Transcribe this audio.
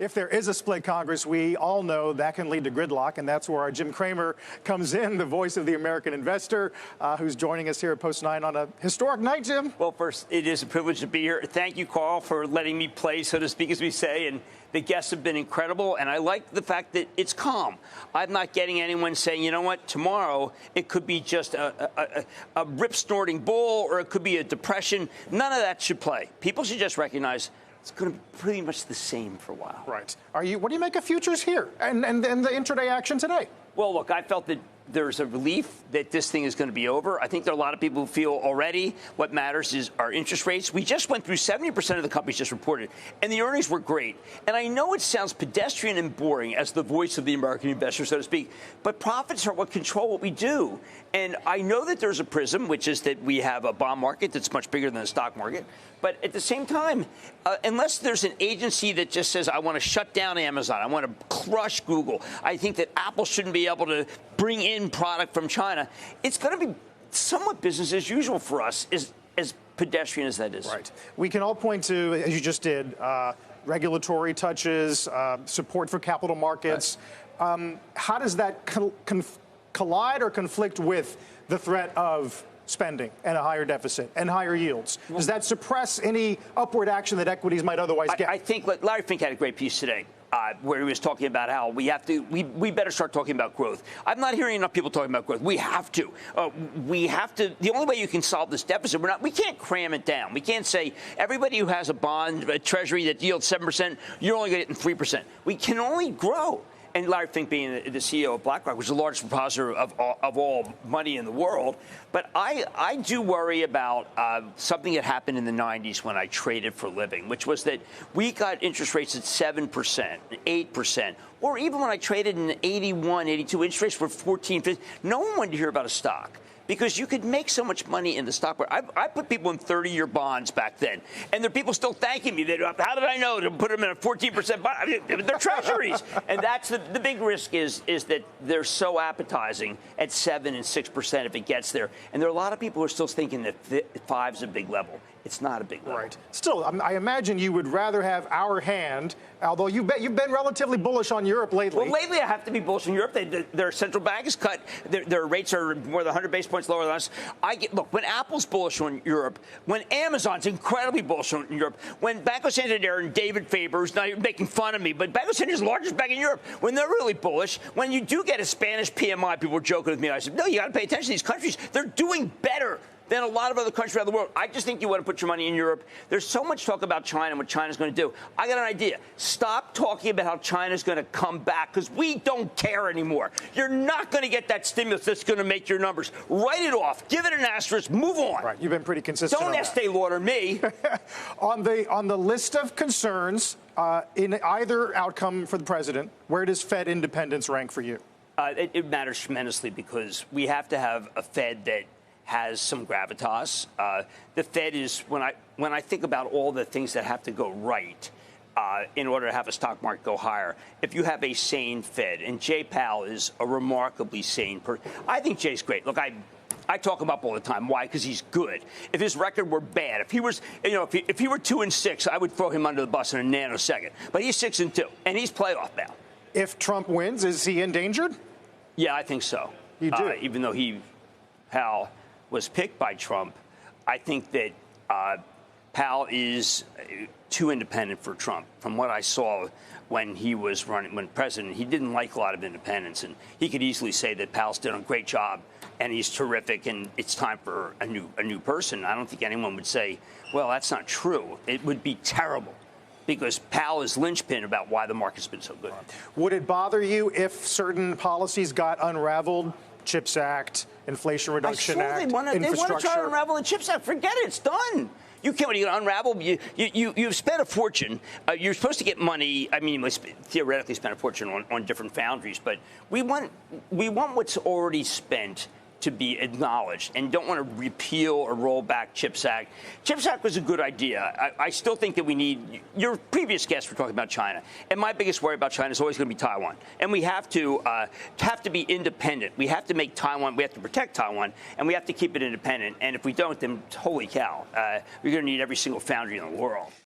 if there is a split Congress, we all know that can lead to gridlock, and that's where our Jim Cramer comes in, the voice of the American investor, who's joining us here at Post 9 on a historic night, Jim. Well, first, it is a privilege to be here. Thank you, Carl, for letting me play, so to speak, as we say, and the guests have been incredible, and I like the fact that it's calm. I'm not getting anyone saying, you know what, tomorrow it could be just a rip-snorting bull, or it could be a depression. None of that should play. People should just recognize it's going to be pretty much the same for a while. Right. What do you make of futures here and the intraday action today? Well, look, I felt that there's a relief that this thing is going to be over. I think there are a lot of people who feel already what matters is our interest rates. We just went through 70% of the companies just reported, and the earnings were great. And I know it sounds pedestrian and boring as the voice of the American investor, so to speak, but profits are what control what we do. And I know that there's a prism, which is that we have a bond market that's much bigger than the stock market. But at the same time, unless there's an agency that just says, I want to shut down Amazon, I want to crush Google, I think that Apple shouldn't be able to bring in product from China, it's going to be somewhat business as usual for us, as pedestrian as that is. Right. We can all point to, as you just did, regulatory touches, support for capital markets. Right. How does that collide or conflict with the threat of spending and a higher deficit and higher yields? Does that suppress any upward action that equities might otherwise get? I think Larry Fink had a great piece today where he was talking about how we better start talking about growth. I'm not hearing enough people talking about growth. We have to. The only way you can solve this deficit, we can't cram it down. We can't say everybody who has a bond, a treasury that yields 7%, you're only going to get 3%. We can only grow. And Larry Fink being the CEO of BlackRock, which is the largest depositor of all money in the world. But I do worry about something that happened in the 90s when I traded for a living, which was that we got interest rates at 7%, 8%, or even when I traded in 81, 82, interest rates were 14, 15. No one wanted to hear about a stock, because you could make so much money in the stock market. I put people in 30-year bonds back then, and there are people still thanking me. How did I know to put them in a 14% bond? I mean, they're treasuries. And that's the big risk is that they're so appetizing at 7 and 6% if it gets there. And there are a lot of people who are still thinking that 5 is a big level. It's not a big level. Right. Still, I imagine you would rather have our hand, although you've been relatively bullish on Europe lately. Well, lately I have to be bullish on Europe. Their central bank is cut. Their rates are more than 100 basis points lower than us. Look, when Apple's bullish on Europe, when Amazon's incredibly bullish on Europe, when Banco Santander and David Faber, who's not even making fun of me, but Banco Santander is the largest bank in Europe, when they're really bullish, when you do get a Spanish PMI, people were joking with me. I said, no, you got to pay attention to these countries. They're doing better than a lot of other countries around the world. I just think you want to put your money in Europe. There's so much talk about China and what China's going to do. I got an idea. Stop talking about how China's going to come back, because we don't care anymore. You're not going to get that stimulus that's going to make your numbers. Write it off. Give it an asterisk. Move on. Right. You've been pretty consistent. Don't Estee Lauder me. On the list of concerns in either outcome for the president, where does Fed independence rank for you? It matters tremendously, because we have to have a Fed that has some gravitas. The Fed is, when I think about all the things that have to go right in order to have a stock market go higher, if you have a sane Fed, and Jay Powell is a remarkably sane person. I think Jay's great. Look, I talk him up all the time. Why? Because he's good. If his record were bad, if he was, if he were 2-6, I would throw him under the bus in a nanosecond. But he's 6-2, and he's playoff bound. If Trump wins, is he endangered? Yeah, I think so. You do, even though Powell was picked by Trump. I think that Powell is too independent for Trump. From what I saw when he was when president, he didn't like a lot of independents, and he could easily say that Powell's done a great job and he's terrific and it's time for a new person. I don't think anyone would say, well, that's not true. It would be terrible, because Powell is linchpin about why the market's been so good. Would it bother you if certain policies got unraveled? CHIPS Act, Inflation Reduction Act, infrastructure. They want to try to unravel the CHIPS Act. Forget it. It's done. You can't. When you unravel, you've spent a fortune. You're supposed to get money. I mean, theoretically spend a fortune on different foundries, but we want what's already spent to be acknowledged, and don't want to repeal or roll back CHIPS Act. CHIPS Act was a good idea. I still think that we need, your previous guests were talking about China, and my biggest worry about China is always going to be Taiwan. And we have to be independent. We have to make Taiwan, we have to protect Taiwan, and we have to keep it independent. And if we don't, then holy cow, we're going to need every single foundry in the world.